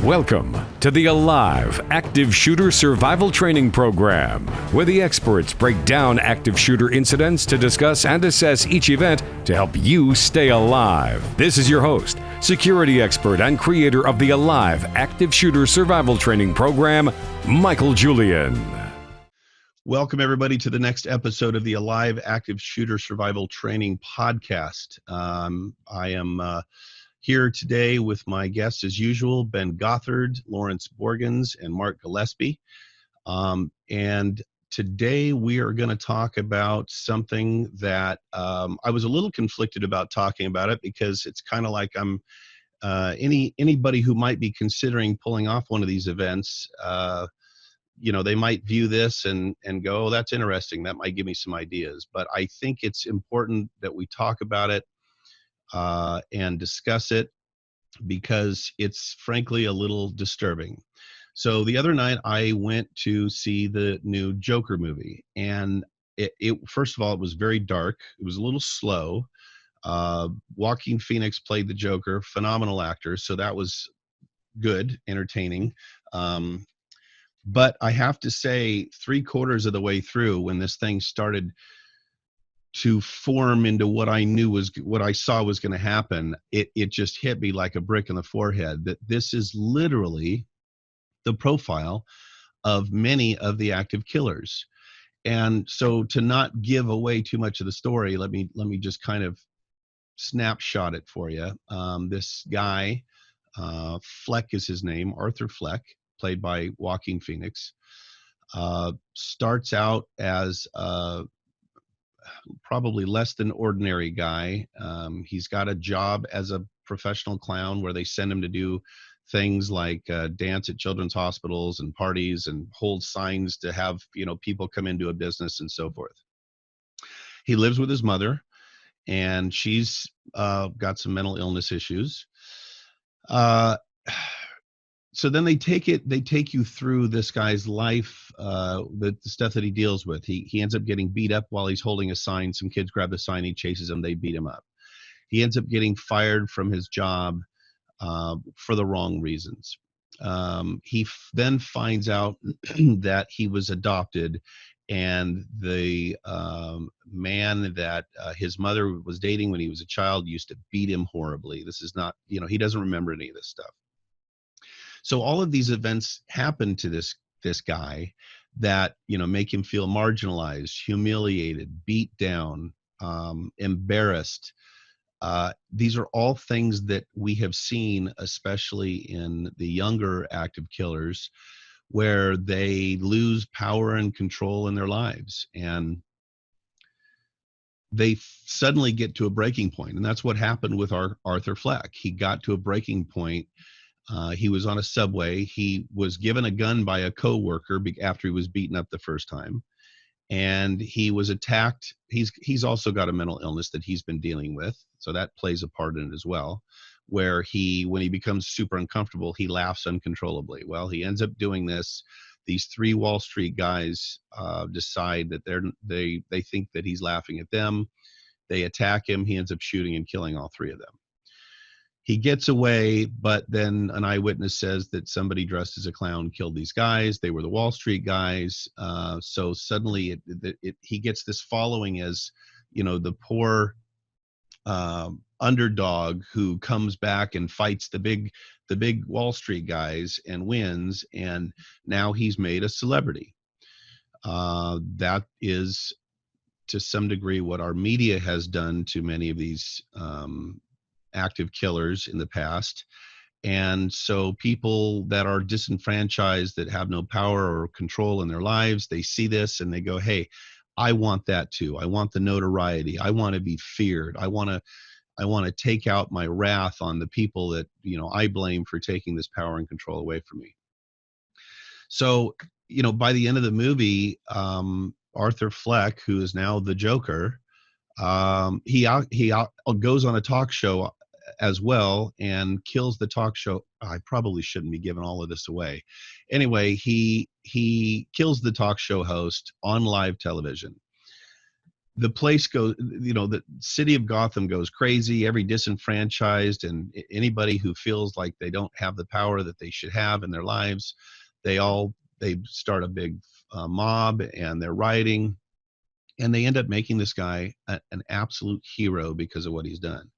Welcome to the Alive Active Shooter Survival Training Program, where the experts break down active shooter incidents to discuss and assess each event to help you stay alive. This is your host, security expert and creator of the Alive Active Shooter Survival Training Program, Michael Julian. Welcome, everybody, to the next episode of the Alive Active Shooter Survival Training Podcast. I am here today with my guests, as usual, Ben Gothard, Lawrence Borgens, and Mark Gillespie. And today we are going to talk about something that I was a little conflicted about talking about it, because it's kind of like I'm anybody who might be considering pulling off one of these events. They might view this and go, oh, that's interesting. That might give me some ideas. But I think it's important that we talk about it and discuss it, because it's frankly a little disturbing. So the other night I went to see the new Joker movie, and it first of all, it was very dark. It was a little slow. Joaquin Phoenix played the Joker, phenomenal actor. So that was good, entertaining. But I have to say, 3/4 of the way through, when this thing started to form into what I saw was going to happen, it just hit me like a brick in the forehead that this is literally the profile of many of the active killers. And so, to not give away too much of the story, let me just kind of snapshot it for you. This guy, Fleck is his name, Arthur Fleck, played by Joaquin Phoenix, starts out as probably less than ordinary guy. He's got a job as a professional clown where they send him to do things like dance at children's hospitals and parties and hold signs to have people come into a business and so forth. He lives with his mother, and she's got some mental illness issues. So then they take you through this guy's life, the stuff that he deals with. He ends up getting beat up while he's holding a sign. Some kids grab the sign, he chases them, they beat him up. He ends up getting fired from his job for the wrong reasons. He then finds out that he was adopted, and the man that his mother was dating when he was a child used to beat him horribly. This is not, he doesn't remember any of this stuff. So all of these events happen to this guy that, make him feel marginalized, humiliated, beat down, embarrassed. These are all things that we have seen, especially in the younger active killers, where they lose power and control in their lives, and they suddenly get to a breaking point. And that's what happened with Arthur Fleck. He got to a breaking point. He was on a subway. He was given a gun by a coworker after he was beaten up the first time, and he was attacked. He's also got a mental illness that he's been dealing with, so that plays a part in it as well, where when he becomes super uncomfortable, he laughs uncontrollably. Well, he ends up doing this. These 3 Wall Street guys decide that they think that he's laughing at them. They attack him. He ends up shooting and killing all 3 of them. He gets away, but then an eyewitness says that somebody dressed as a clown killed these guys. They were the Wall Street guys. So suddenly he gets this following as, the poor underdog who comes back and fights the big Wall Street guys and wins. And now he's made a celebrity. That is, to some degree, what our media has done to many of these active killers in the past. And so people that are disenfranchised, that have no power or control in their lives, they see this and they go, hey, I want that too. I want the notoriety. I want to be feared. I want to take out my wrath on the people that, I blame for taking this power and control away from me. So, by the end of the movie, Arthur Fleck, who is now the Joker, he goes on a talk show as well and kills the talk show. I probably shouldn't be giving all of this away. Anyway, he kills the talk show host on live television. the place goes, the city of Gotham goes crazy. Every disenfranchised and anybody who feels like they don't have the power that they should have in their lives, they start a big mob, and they're rioting, and they end up making this guy an absolute hero because of what he's done.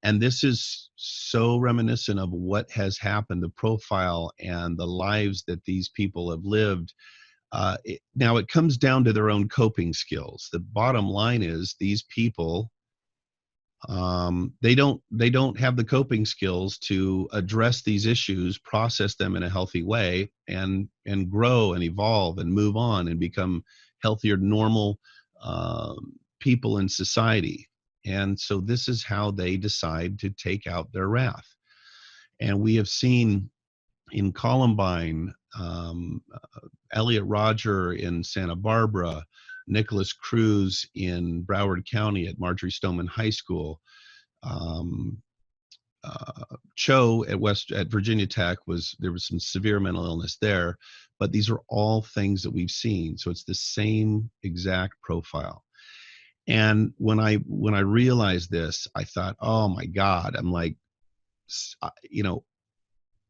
And this is so reminiscent of what has happened, the profile and the lives that these people have lived. Now it comes down to their own coping skills. The bottom line is these people, they don't have the coping skills to address these issues, process them in a healthy way, and grow and evolve and move on and become healthier, normal people in society. And so this is how they decide to take out their wrath. And we have seen in Columbine, Elliot Rodger in Santa Barbara, Nicholas Cruz in Broward County at Marjorie Stoneman High School, Cho at Virginia Tech, there was some severe mental illness there, but these are all things that we've seen. So it's the same exact profile. And when I realized this, I thought, oh my God, I'm like,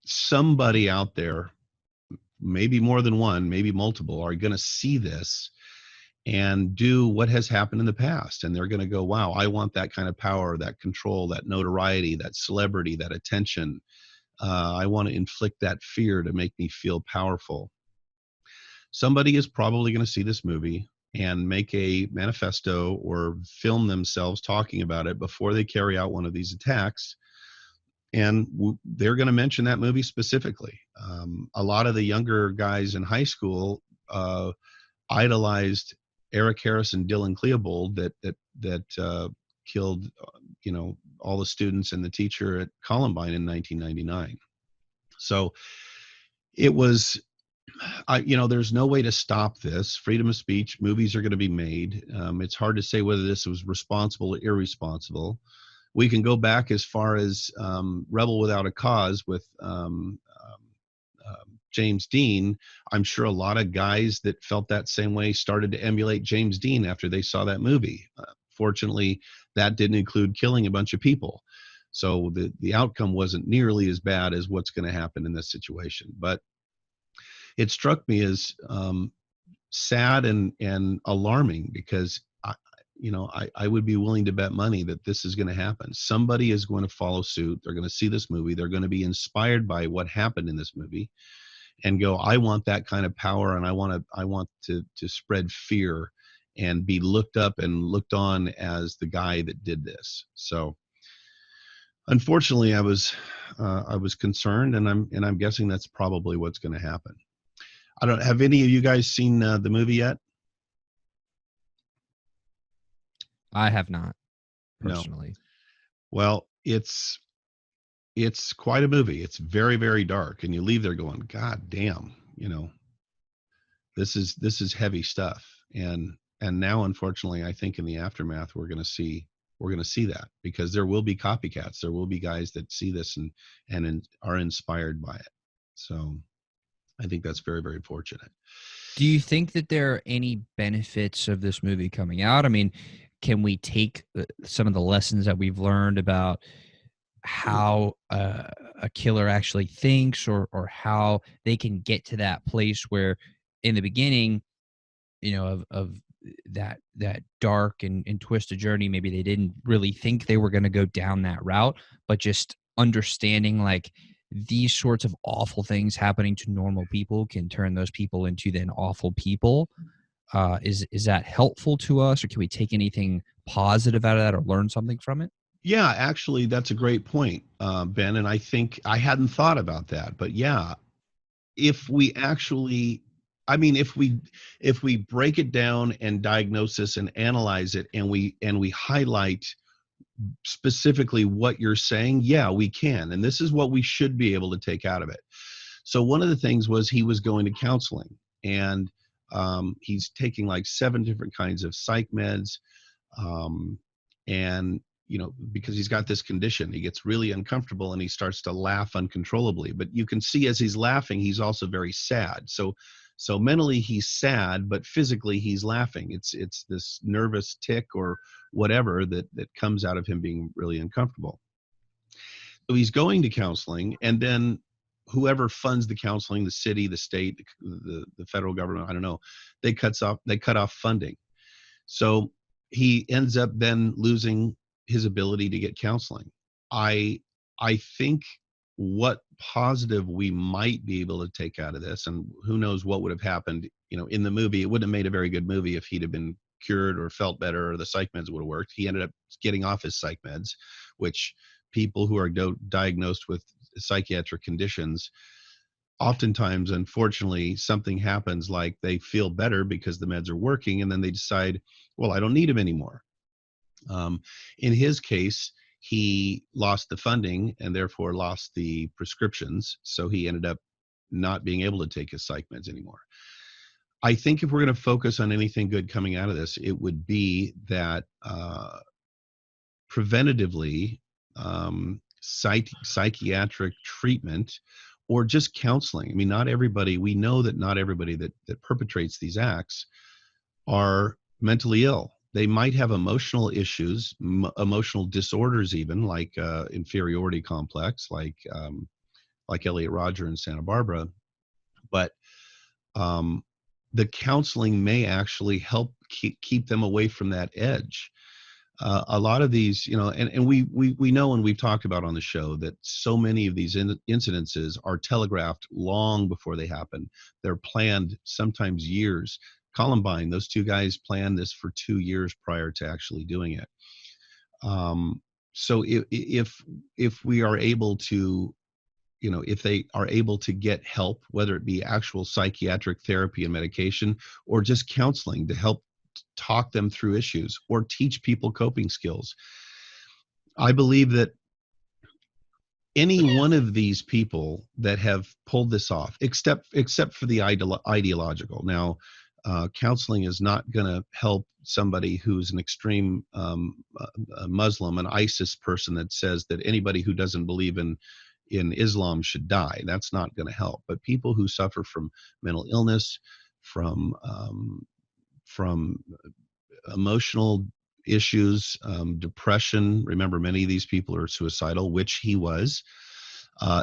somebody out there, maybe more than one, maybe multiple, are going to see this and do what has happened in the past. And they're going to go, wow, I want that kind of power, that control, that notoriety, that celebrity, that attention. I want to inflict that fear to make me feel powerful. Somebody is probably going to see this movie and make a manifesto or film themselves talking about it before they carry out one of these attacks. And they're going to mention that movie specifically. A lot of the younger guys in high school idolized Eric Harris and Dylan Klebold that killed, all the students and the teacher at Columbine in 1999. So it was, there's no way to stop this. Freedom of speech, movies are going to be made. It's hard to say whether this was responsible or irresponsible. We can go back as far as Rebel Without a Cause with James Dean. I'm sure a lot of guys that felt that same way started to emulate James Dean after they saw that movie. Fortunately, that didn't include killing a bunch of people. So the outcome wasn't nearly as bad as what's going to happen in this situation. But it struck me as sad and alarming, because I would be willing to bet money that this is going to happen. Somebody is going to follow suit. They're going to see this movie. They're going to be inspired by what happened in this movie and go, I want that kind of power, and I want to spread fear and be looked up and looked on as the guy that did this. So unfortunately, I was concerned, and I'm guessing that's probably what's going to happen. I don't have any of you guys seen the movie yet? I have not, No. personally. Well, it's quite a movie. It's very, very dark, and you leave there going, God damn, this is heavy stuff. And now, unfortunately, I think in the aftermath we're going to see that, because there will be copycats. There will be guys that see this and are inspired by it. So I think that's very, very fortunate. Do you think that there are any benefits of this movie coming out? I mean, can we take some of the lessons that we've learned about how a killer actually thinks, or how they can get to that place where in the beginning, of that dark and twisted journey, maybe they didn't really think they were going to go down that route, but just understanding like these sorts of awful things happening to normal people can turn those people into then awful people. Is that helpful to us, or can we take anything positive out of that or learn something from it? Yeah, actually, that's a great point, Ben. And I think I hadn't thought about that, but yeah, if we actually, if we break it down and diagnose this and analyze it, and we highlight specifically what you're saying, yeah, we can. And this is what we should be able to take out of it. So one of the things was he was going to counseling, and he's taking like 7 different kinds of psych meds. And because he's got this condition, he gets really uncomfortable and he starts to laugh uncontrollably. But you can see as he's laughing, he's also very sad. So So mentally he's sad, but physically he's laughing. It's this nervous tick or whatever that comes out of him being really uncomfortable. So he's going to counseling, and then whoever funds the counseling, the city, the state, the federal government, I don't know, they cut off funding. So he ends up then losing his ability to get counseling. I I think what positive we might be able to take out of this, and who knows what would have happened, in the movie. It wouldn't have made a very good movie if he'd have been cured or felt better, or the psych meds would have worked. He ended up getting off his psych meds, which people who are diagnosed with psychiatric conditions, oftentimes, unfortunately, something happens, like they feel better because the meds are working, and then they decide, well, I don't need them anymore. In his case, he lost the funding and therefore lost the prescriptions. So he ended up not being able to take his psych meds anymore. I think if we're going to focus on anything good coming out of this, it would be that preventatively, psychiatric treatment or just counseling. I mean, we know that not everybody that perpetrates these acts are mentally ill. They might have emotional issues, emotional disorders, even like inferiority complex, like Elliot Rodger in Santa Barbara. But the counseling may actually help keep them away from that edge. A lot of these, and we know, and we've talked about on the show, that so many of these incidences are telegraphed long before they happen. They're planned sometimes years. Columbine, those two guys planned this for 2 years prior to actually doing it. So if we are able to, if they are able to get help, whether it be actual psychiatric therapy and medication, or just counseling to help talk them through issues or teach people coping skills, I believe that any one of these people that have pulled this off, except for the ideological. Now, counseling is not going to help somebody who's an extreme Muslim, an ISIS person that says that anybody who doesn't believe in Islam should die. That's not going to help. But people who suffer from mental illness, from emotional issues, depression. Remember, many of these people are suicidal, which he was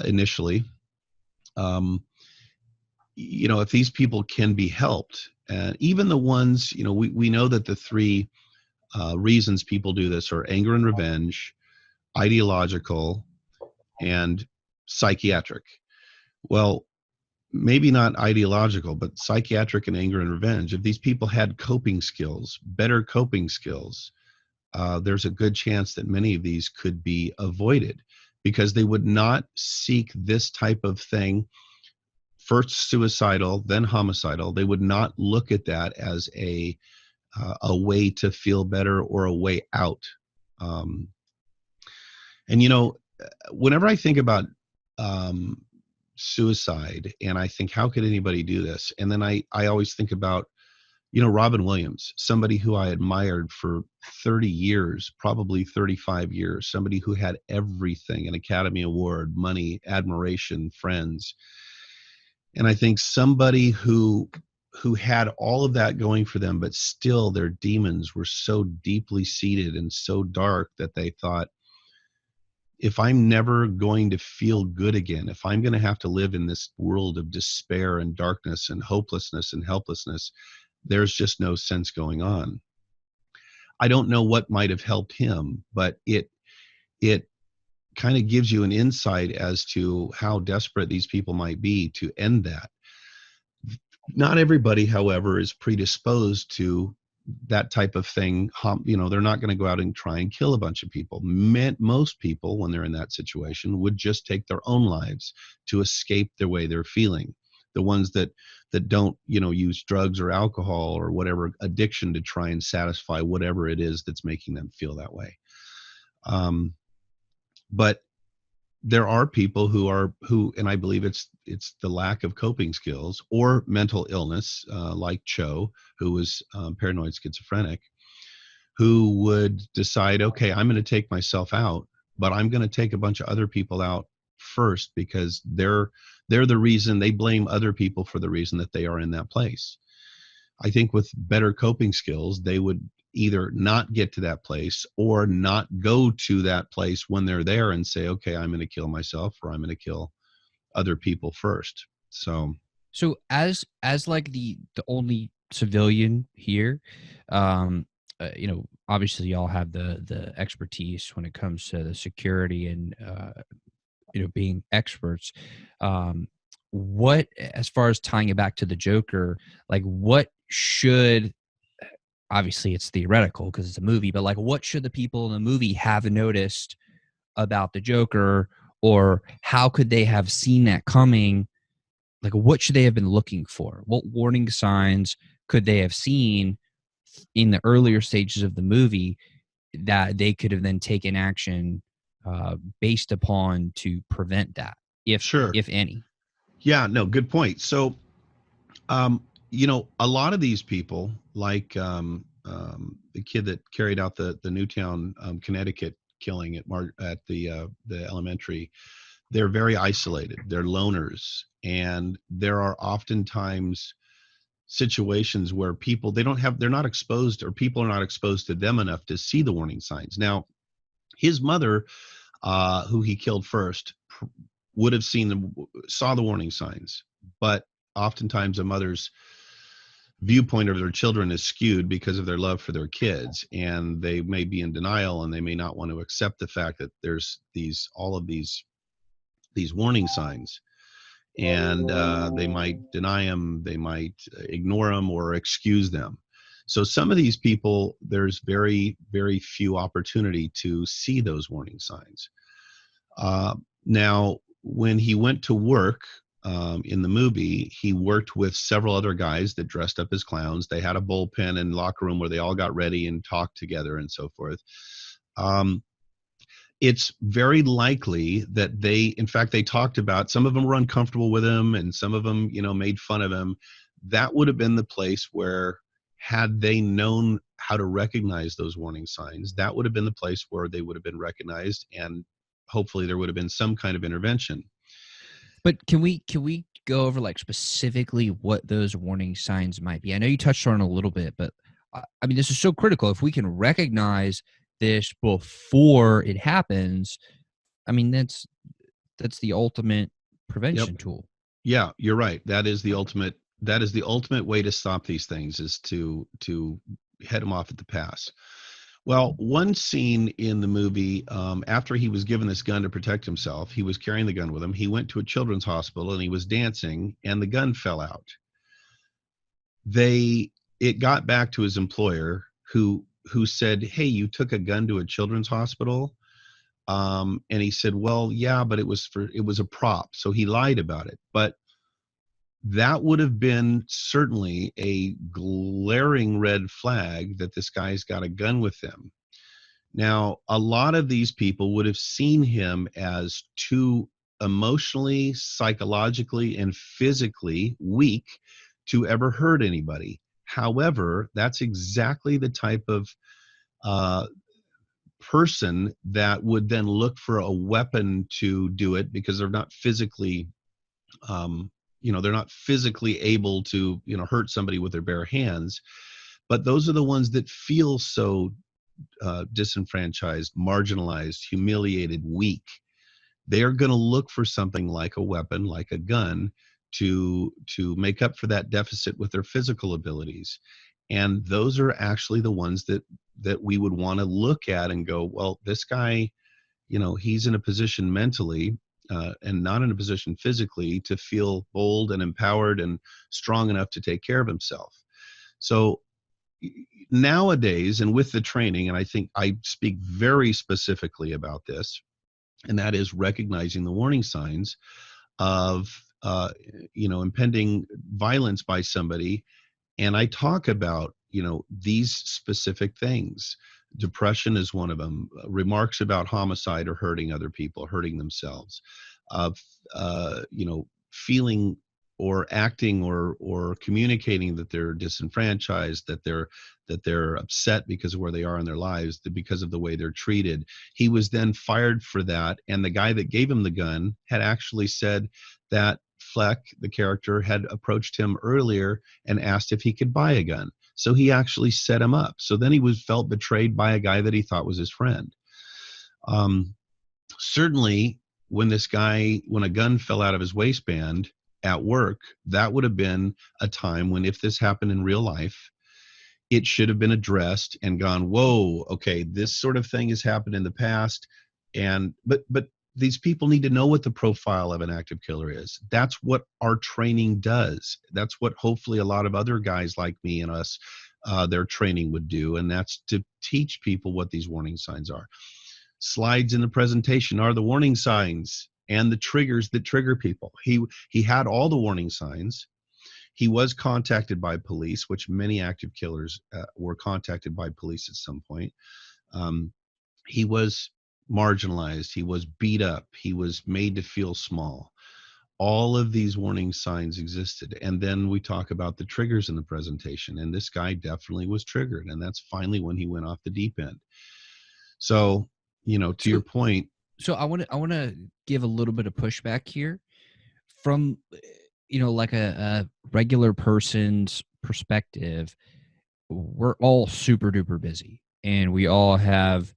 initially. If these people can be helped, and even the ones, we know that the three reasons people do this are anger and revenge, ideological, and psychiatric. Well, maybe not ideological, but psychiatric and anger and revenge. If these people had coping skills, better coping skills, there's a good chance that many of these could be avoided, because they would not seek this type of thing. First suicidal, then homicidal. They would not look at that as a way to feel better or a way out. And whenever I think about suicide, and I think, how could anybody do this? And then I always think about, Robin Williams, somebody who I admired for 30 years, probably 35 years, somebody who had everything, an Academy Award, money, admiration, friends. And I think somebody who had all of that going for them, but still their demons were so deeply seated and so dark that they thought, if I'm never going to feel good again, if I'm going to have to live in this world of despair and darkness and hopelessness and helplessness, there's just no sense going on. I don't know what might have helped him, but it kind of gives you an insight as to how desperate these people might be to end that. Not everybody, however, is predisposed to that type of thing. They're not going to go out and try and kill a bunch of people. Most people, when they're in that situation, would just take their own lives to escape the way they're feeling. The ones that don't, use drugs or alcohol or whatever addiction to try and satisfy whatever it is that's making them feel that way. But there are people who, and I believe it's the lack of coping skills or mental illness, like Cho, who was paranoid schizophrenic, who would decide, okay, I'm going to take myself out, but I'm going to take a bunch of other people out first, because they're they're the reason. They blame other people for the reason that they are in that place. I think with better coping skills, they would either not get to that place or not go to that place when they're there and say, okay, I'm going to kill myself, or I'm going to kill other people first. So as like the only civilian here, obviously y'all have the expertise when it comes to the security and being experts. What, as far as tying it back to the Joker, like what should, obviously it's theoretical because it's a movie, but like what should the people in the movie have noticed about the Joker, or how could they have seen that coming? Like what should they have been looking for? What warning signs could they have seen in the earlier stages of the movie that they could have then taken action based upon to prevent that, Sure. if any? Yeah, no, good point. So, a lot of these people, like the kid that carried out the Newtown, Connecticut killing at the elementary, they're very isolated. They're loners, and there are oftentimes situations where they're not exposed, or people are not exposed to them enough to see the warning signs. Now, his mother, who he killed first, would have saw the warning signs, but oftentimes a mother's viewpoint of their children is skewed because of their love for their kids, and they may be in denial, and they may not want to accept the fact that there's all of these warning signs, and they might deny them, they might ignore them or excuse them. So some of these people, there's very, very few opportunity to see those warning signs. Now, when he went to work in the movie, he worked with several other guys that dressed up as clowns. They had a bullpen and locker room where they all got ready and talked together and so forth. It's very likely that in fact, they talked about, some of them were uncomfortable with him, and some of them, made fun of him. That would have been the place where, had they known how to recognize those warning signs, that would have been the place where they would have been recognized, and hopefully there would have been some kind of intervention. But can we go over like specifically what those warning signs might be? I know you touched on it a little bit, but I mean, this is so critical. If we can recognize this before it happens, I mean, that's the ultimate prevention tool. Yeah, you're right. That is the ultimate way to stop these things, is to head them off at the pass. Well, one scene in the movie, after he was given this gun to protect himself, he was carrying the gun with him. He went to a children's hospital and he was dancing, and the gun fell out. It got back to his employer, who said, "Hey, you took a gun to a children's hospital?" And he said, "Well, yeah, but it was a prop." So he lied about it. But that would have been certainly a glaring red flag that this guy's got a gun with him. Now, a lot of these people would have seen him as too emotionally, psychologically, and physically weak to ever hurt anybody. However, that's exactly the type of person that would then look for a weapon to do it, because they're not physically they're not physically able to hurt somebody with their bare hands. But those are the ones that feel so disenfranchised, marginalized, humiliated, weak. They are going to look for something like a weapon, like a gun, to make up for that deficit with their physical abilities. And those are actually the ones that we would want to look at and go, well, this guy, he's in a position mentally and not in a position physically to feel bold and empowered and strong enough to take care of himself. So nowadays, and with the training, and I think I speak very specifically about this, and that is recognizing the warning signs of impending violence by somebody. And I talk about these specific things. Depression is one of them. Remarks about homicide or hurting other people, hurting themselves, feeling or acting or communicating that they're disenfranchised, that they're upset because of where they are in their lives, because of the way they're treated. He was then fired for that, and the guy that gave him the gun had actually said that Fleck, the character, had approached him earlier and asked if he could buy a gun. So he actually set him up. So then he felt betrayed by a guy that he thought was his friend. Certainly, when a gun fell out of his waistband at work, that would have been a time when, if this happened in real life, it should have been addressed and gone, whoa, okay, this sort of thing has happened in the past. But these people need to know what the profile of an active killer is. That's what our training does. That's what hopefully a lot of other guys like me and us, their training would do. And that's to teach people what these warning signs are. Slides in the presentation are the warning signs and the triggers that trigger people. He had all the warning signs. He was contacted by police, which many active killers were contacted by police at some point. He was marginalized. He was beat up. He was made to feel small. All of these warning signs existed. And then we talk about the triggers in the presentation. And this guy definitely was triggered. And that's finally when he went off the deep end. So, to your point. So I want to give a little bit of pushback here from, like a regular person's perspective. We're all super duper busy, and we all have,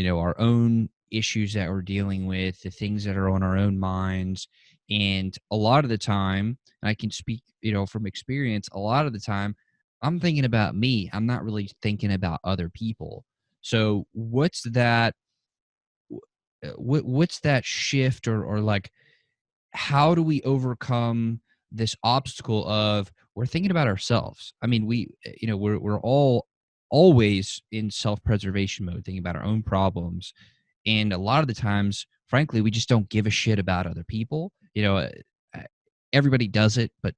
our own issues that we're dealing with, the things that are on our own minds. And a lot of the time, and I can speak, from experience, a lot of the time I'm thinking about me. I'm not really thinking about other people. So what's that shift or like, how do we overcome this obstacle of we're thinking about ourselves? I mean, we're all always in self-preservation mode, thinking about our own problems. And a lot of the times, frankly, we just don't give a shit about other people. Everybody does it, but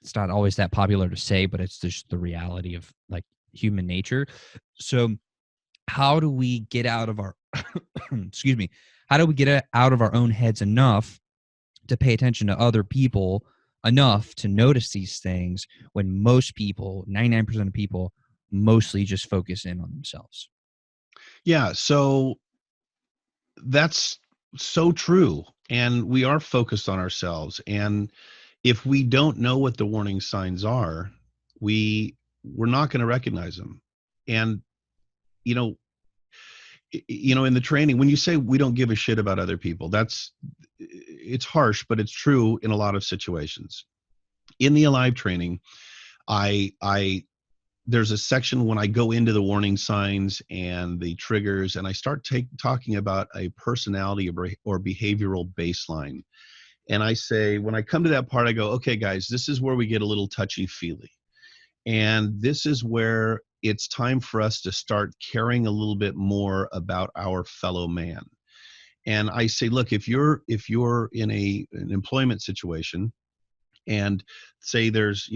it's not always that popular to say, but it's just the reality of like human nature. So how do we get out of our excuse me, how do we get out of our own heads enough to pay attention to other people enough to notice these things when most people, 99% of people, mostly just focus in on themselves? Yeah, so that's so true. And we are focused on ourselves. And if we don't know what the warning signs are, we're not going to recognize them. And, in the training, when you say we don't give a shit about other people, it's harsh, but it's true in a lot of situations. In the Alive training, there's a section when I go into the warning signs and the triggers, and I start talking about a personality or behavioral baseline. And I say, when I come to that part, I go, okay, guys, this is where we get a little touchy-feely. And this is where it's time for us to start caring a little bit more about our fellow man. And I say, look, if you're in an employment situation, and say there's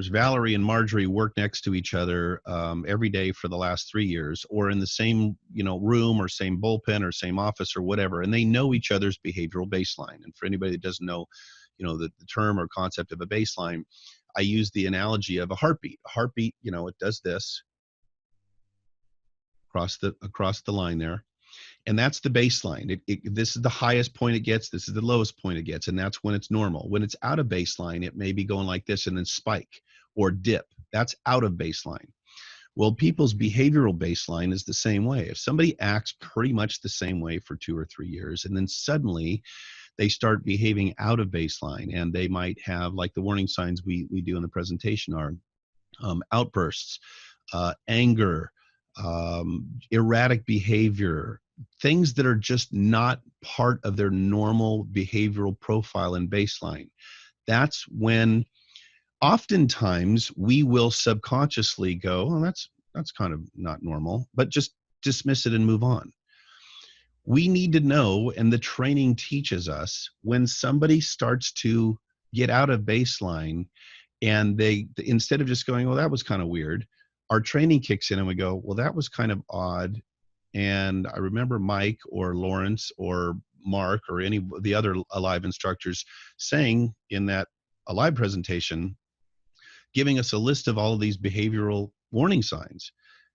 Valerie and Marjorie work next to each other every day for the last 3 years, or in the same room or same bullpen or same office or whatever, and they know each other's behavioral baseline. And for anybody that doesn't know, the term or concept of a baseline, I use the analogy of a heartbeat. A heartbeat, it does this across the line there. And that's the baseline. This is the highest point it gets. This is the lowest point it gets. And that's when it's normal. When it's out of baseline, it may be going like this and then spike or dip. That's out of baseline. Well, people's behavioral baseline is the same way. If somebody acts pretty much the same way for 2 or 3 years, and then suddenly they start behaving out of baseline, and they might have, like the warning signs we do in the presentation are outbursts, anger, erratic behavior, things that are just not part of their normal behavioral profile and baseline. That's when oftentimes we will subconsciously go, oh, that's kind of not normal, but just dismiss it and move on. We need to know, and the training teaches us, when somebody starts to get out of baseline and they, instead of just going, well, that was kind of weird, our training kicks in and we go, well, that was kind of odd. And I remember Mike or Lawrence or Mark or any of the other Alive instructors saying in that Alive presentation, giving us a list of all of these behavioral warning signs.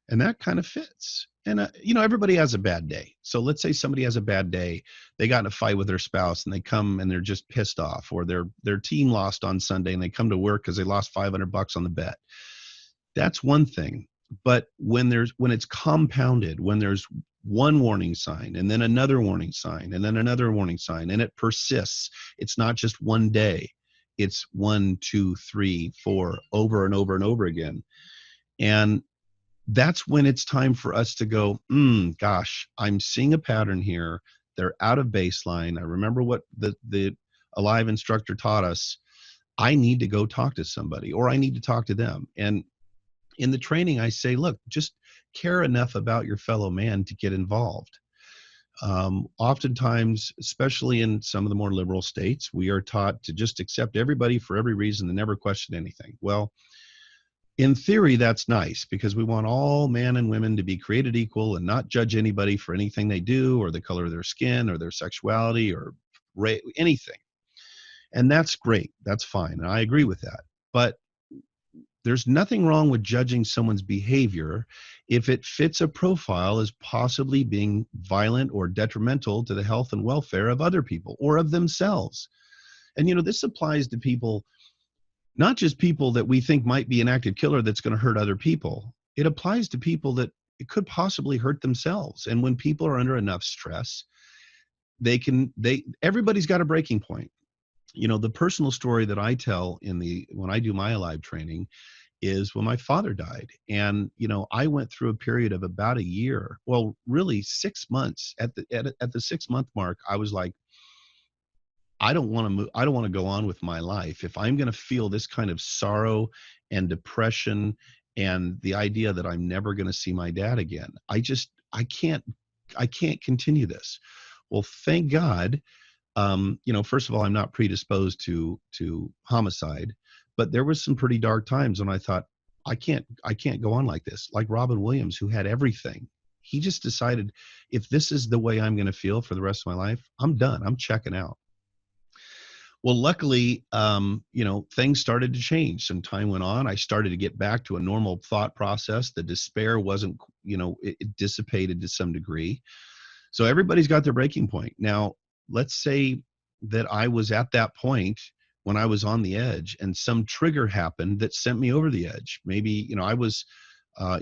And that kind of fits. And, everybody has a bad day. So let's say somebody has a bad day. They got in a fight with their spouse and they come and they're just pissed off, or their team lost on Sunday and they come to work because they lost $500 on the bet. That's one thing. But when it's compounded, when there's one warning sign and then another warning sign and then another warning sign, and it persists, it's not just one day. It's 1, 2, 3, 4, over and over and over again. And that's when it's time for us to go, gosh, I'm seeing a pattern here. They're out of baseline. I remember what the Alive instructor taught us. I need to go talk to somebody, or I need to talk to them. And in the training, I say, look, just care enough about your fellow man to get involved. Oftentimes, especially in some of the more liberal states, we are taught to just accept everybody for every reason and never question anything. Well, in theory, that's nice, because we want all men and women to be created equal and not judge anybody for anything they do, or the color of their skin, or their sexuality, or anything. And that's great. That's fine. And I agree with that. But there's nothing wrong with judging someone's behavior if it fits a profile as possibly being violent or detrimental to the health and welfare of other people or of themselves. And, this applies to people, not just people that we think might be an active killer that's going to hurt other people. It applies to people that it could possibly hurt themselves. And when people are under enough stress, everybody's got a breaking point. The personal story that I tell when I do my Alive training is when my father died. And, I went through a period of about a year, well, really 6 months. At the 6-month mark, I was like, I don't want to move. I don't want to go on with my life if I'm going to feel this kind of sorrow and depression and the idea that I'm never going to see my dad again. I can't continue this. Well, thank God. First of all, I'm not predisposed to homicide, but there was some pretty dark times when I thought, I can't go on like this. Like Robin Williams, who had everything. He just decided, if this is the way I'm going to feel for the rest of my life, I'm done. I'm checking out. Well, luckily, things started to change. Some time went on. I started to get back to a normal thought process. The despair wasn't, it dissipated to some degree. So everybody's got their breaking point. Now, let's say that I was at that point when I was on the edge and some trigger happened that sent me over the edge. Maybe, I was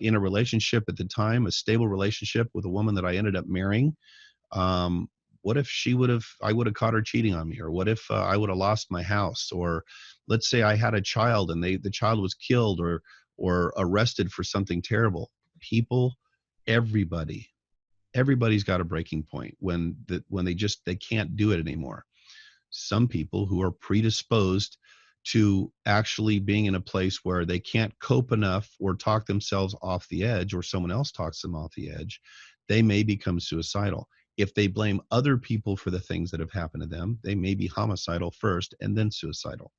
in a relationship at the time, a stable relationship with a woman that I ended up marrying. What if I would have caught her cheating on me? Or what if I would have lost my house? Or let's say I had a child and the child was killed or arrested for something terrible. Everybody's got a breaking point when they can't do it anymore. Some people who are predisposed to actually being in a place where they can't cope enough or talk themselves off the edge, or someone else talks them off the edge, they may become suicidal. If they blame other people for the things that have happened to them, they may be homicidal first and then suicidal.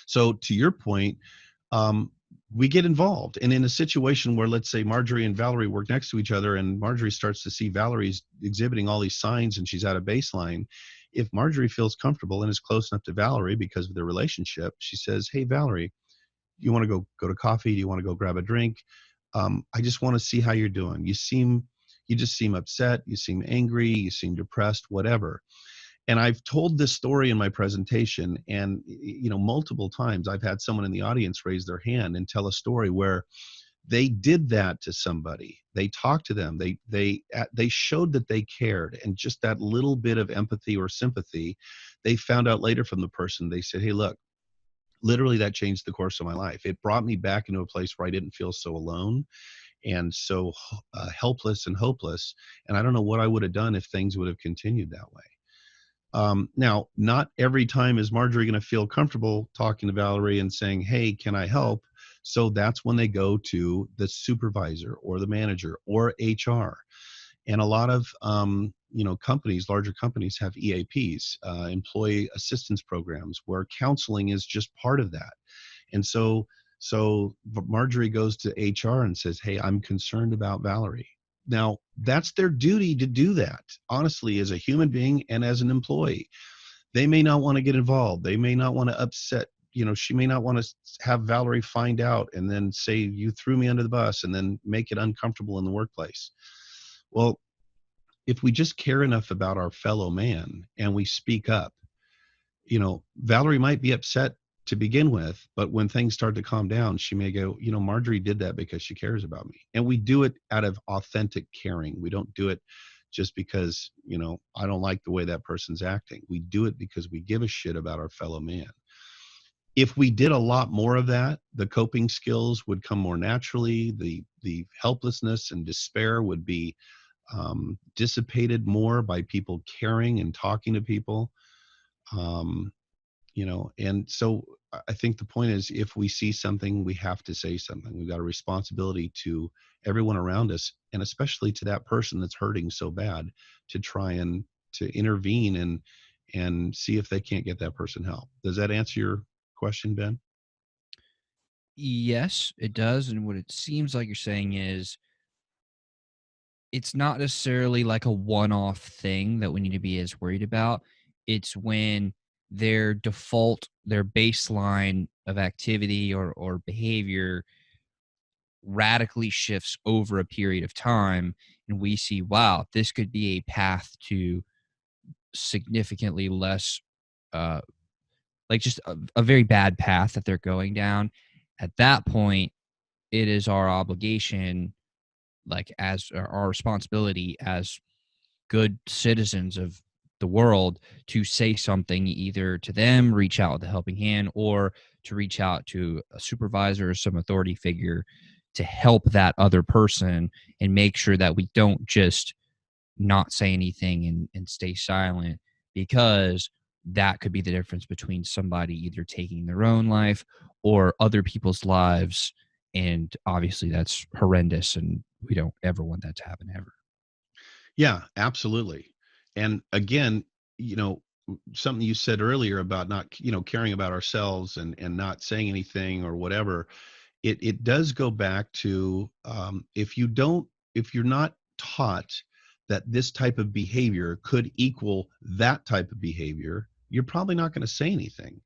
So to your point, we get involved. And in a situation where, let's say, Marjorie and Valerie work next to each other, and Marjorie starts to see Valerie's exhibiting all these signs and she's at a baseline, if Marjorie feels comfortable and is close enough to Valerie because of their relationship, she says, hey, Valerie, do you want to go to coffee? Do you want to go grab a drink? I just want to see how you're doing. You just seem upset. You seem angry. You seem depressed, whatever. And I've told this story in my presentation, and multiple times I've had someone in the audience raise their hand and tell a story where they did that to somebody. They talked to them. They showed that they cared, and just that little bit of empathy or sympathy, they found out later from the person. They said, hey, look, literally that changed the course of my life. It brought me back into a place where I didn't feel so alone and so helpless and hopeless. And I don't know what I would have done if things would have continued that way. Now, not every time is Marjorie going to feel comfortable talking to Valerie and saying, hey, can I help? So that's when they go to the supervisor or the manager or HR. And a lot of, companies, larger companies have EAPs, employee assistance programs, where counseling is just part of that. And so Marjorie goes to HR and says, hey, I'm concerned about Valerie. Now, that's their duty to do that, honestly, as a human being and as an employee. They may not want to get involved. They may not want to upset she may not want to have Valerie find out and then say, you threw me under the bus, and then make it uncomfortable in the workplace. Well, if we just care enough about our fellow man and we speak up, Valerie might be upset to begin with, but when things start to calm down, she may go, Marjorie did that because she cares about me. And we do it out of authentic caring. We don't do it just because, I don't like the way that person's acting. We do it because we give a shit about our fellow man. If we did a lot more of that, the coping skills would come more naturally. The helplessness and despair would be dissipated more by people caring and talking to people. And so I think the point is, if we see something, we have to say something. We've got a responsibility to everyone around us, and especially to that person that's hurting so bad, to try and to intervene and see if they can't get that person help. Does that answer your question, Ben? Yes, it does. And what it seems like you're saying is it's not necessarily like a one-off thing that we need to be as worried about. It's when their default, their baseline of activity or behavior radically shifts over a period of time, and we see, wow, this could be a path to significantly less, like just a very bad path that they're going down. At that point, it is our obligation, like as our responsibility as good citizens of the world, to say something, either to them, reach out with a helping hand, or to reach out to a supervisor or some authority figure to help that other person, and make sure that we don't just not say anything and stay silent, because that could be the difference between somebody either taking their own life or other people's lives. And obviously that's horrendous, and we don't ever want that to happen ever. Yeah, absolutely. And again, something you said earlier about not, caring about ourselves and not saying anything or whatever, it does go back to, if you're not taught that this type of behavior could equal that type of behavior, you're probably not going to say anything.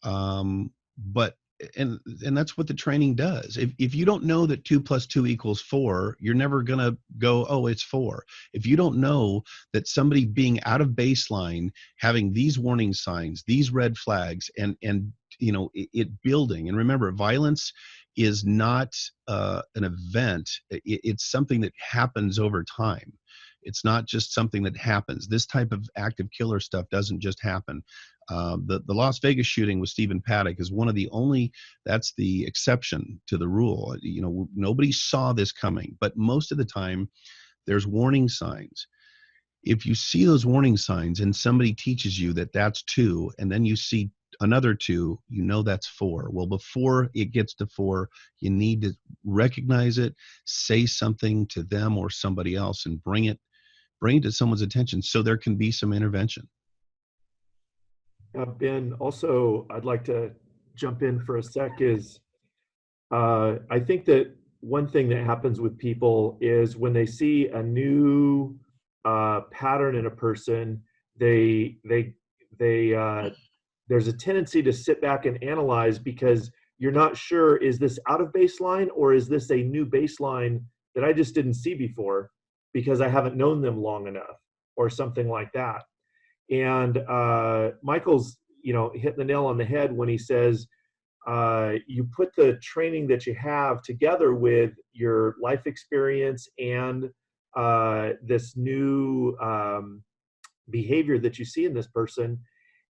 But and that's what the training does. If you don't know that 2 + 2 = 4, you're never going to go, oh, it's 4. If you don't know that somebody being out of baseline, having these warning signs, these red flags, and it building, and remember, violence is not an event. It's something that happens over time. It's not just something that happens. This type of active killer stuff doesn't just happen. The Las Vegas shooting with Stephen Paddock is one of the only, that's the exception to the rule. Nobody saw this coming, but most of the time there's warning signs. If you see those warning signs and somebody teaches you that that's 2, and then you see another 2, that's 4. Well, before it gets to 4, you need to recognize it, say something to them or somebody else, and bring it to someone's attention so there can be some intervention. Ben, also, I'd like to jump in for a sec. I think that one thing that happens with people is when they see a new pattern in a person, there's a tendency to sit back and analyze, because you're not sure, is this out of baseline, or is this a new baseline that I just didn't see before because I haven't known them long enough, or something like that. And Michael's, hit the nail on the head when he says, you put the training that you have together with your life experience and this new behavior that you see in this person.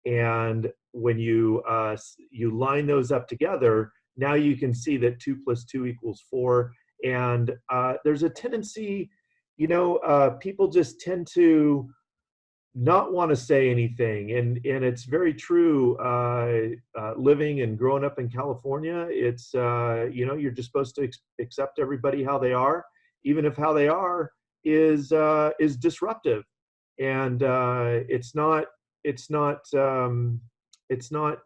And when you line those up together, now you can see that 2 + 2 = 4. And there's a tendency, people just tend to not want to say anything. And it's very true. Living and growing up in California, it's, you're just supposed to accept everybody how they are, even if how they are is disruptive. And it's not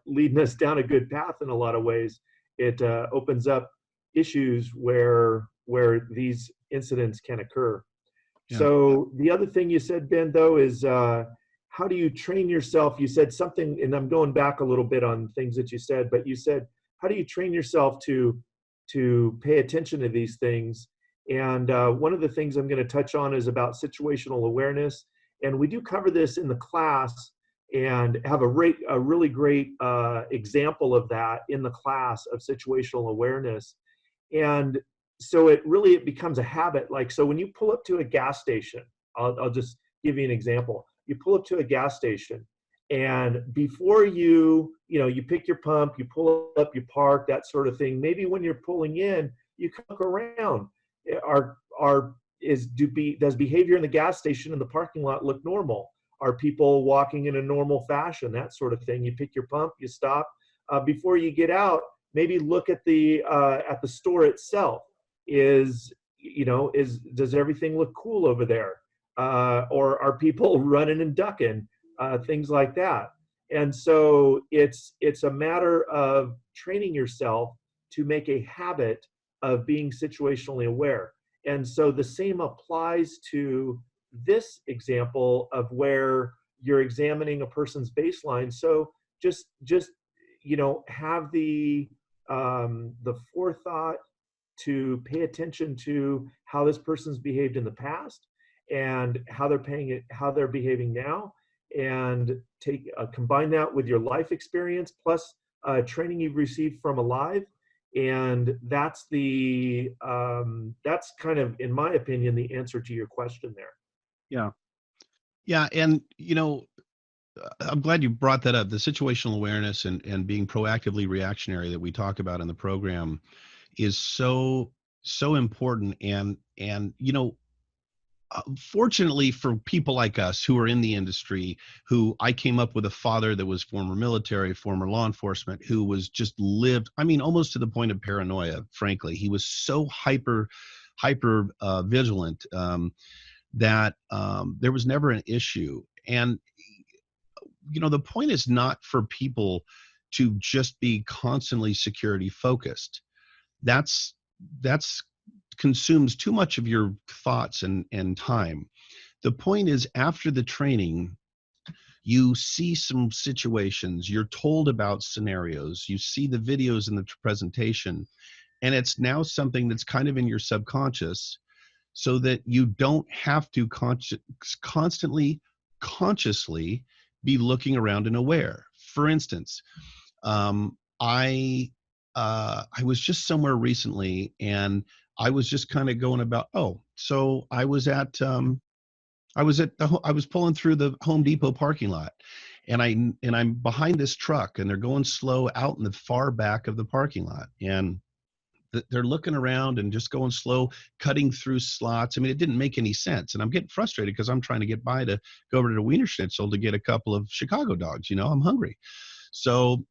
leading us down a good path in a lot of ways. It opens up issues where these incidents can occur. Yeah. So the other thing you said, Ben, though, is how do you train yourself? You said something, and I'm going back a little bit on things that you said, but you said, how do you train yourself to pay attention to these things? And one of the things I'm going to touch on is about situational awareness. And we do cover this in the class and have a really great example of that in the class of situational awareness. And so it becomes a habit. Like, so when you pull up to a gas station, I'll just give you an example. You pull up to a gas station, and before you pick your pump, you pull up, you park, that sort of thing. Maybe when you're pulling in, you look around. Does behavior in the gas station in the parking lot look normal? Are people walking in a normal fashion? That sort of thing. You pick your pump, you stop. Before you get out, maybe look at the store itself. Does everything look cool over there? Or are people running and ducking? Things like that. And so it's a matter of training yourself to make a habit of being situationally aware. And so the same applies to this example of where you're examining a person's baseline. So just have the forethought to pay attention to how this person's behaved in the past and how they're behaving now, and combine that with your life experience plus training you've received from Alive. And that's kind of, in my opinion, the answer to your question there. Yeah. And, I'm glad you brought that up. The situational awareness and being proactively reactionary that we talk about in the program is so important. And fortunately for people like us who are in the industry, who I came up with a father that was former military, former law enforcement, who was just almost to the point of paranoia, frankly. He was so hyper vigilant that there was never an issue. And, the point is not for people to just be constantly security focused. That's consumes too much of your thoughts and time. The point is, after the training, you see some situations, you're told about scenarios, you see the videos in the presentation, and it's now something that's kind of in your subconscious, so that you don't have to consciously be looking around and aware. For instance, I was just somewhere recently, and I was just kind of going about, so I was pulling through the Home Depot parking lot, and I'm behind this truck, and they're going slow out in the far back of the parking lot, and they're looking around and just going slow, cutting through slots. I mean, it didn't make any sense, and I'm getting frustrated because I'm trying to get by to go over to the Wiener Schnitzel to get a couple of Chicago dogs. I'm hungry, so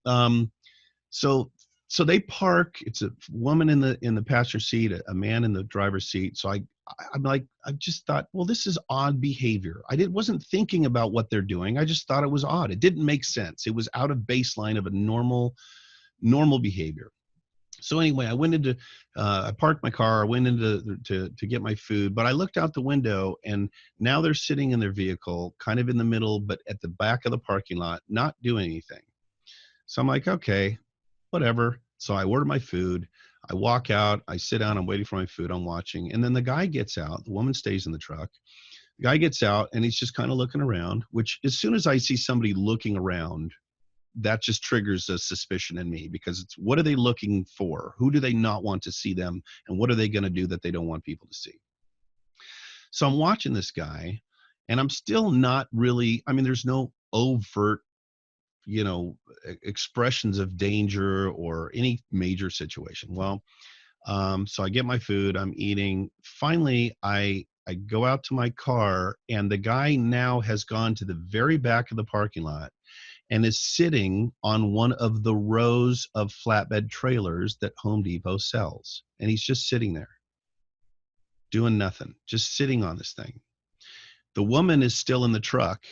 So they park. It's a woman in the passenger seat, a man in the driver's seat. So I just thought, well, this is odd behavior. Wasn't thinking about what they're doing. I just thought it was odd. It didn't make sense. It was out of baseline of a normal behavior. So anyway, I parked my car. I went into to get my food, but I looked out the window, and now they're sitting in their vehicle, kind of in the middle, but at the back of the parking lot, not doing anything. So I'm like, okay, whatever. So I order my food. I walk out. I sit down. I'm waiting for my food. I'm watching. And then the guy gets out. The woman stays in the truck. The guy gets out, and he's just kind of looking around, which as soon as I see somebody looking around, that just triggers a suspicion in me, because it's, what are they looking for? Who do they not want to see them? And what are they going to do that they don't want people to see? So I'm watching this guy, and I'm still not really, there's no overt, expressions of danger or any major situation. Well, so I get my food, I'm eating. Finally, I go out to my car, and the guy now has gone to the very back of the parking lot and is sitting on one of the rows of flatbed trailers that Home Depot sells. And he's just sitting there doing nothing, just sitting on this thing. The woman is still in the truck.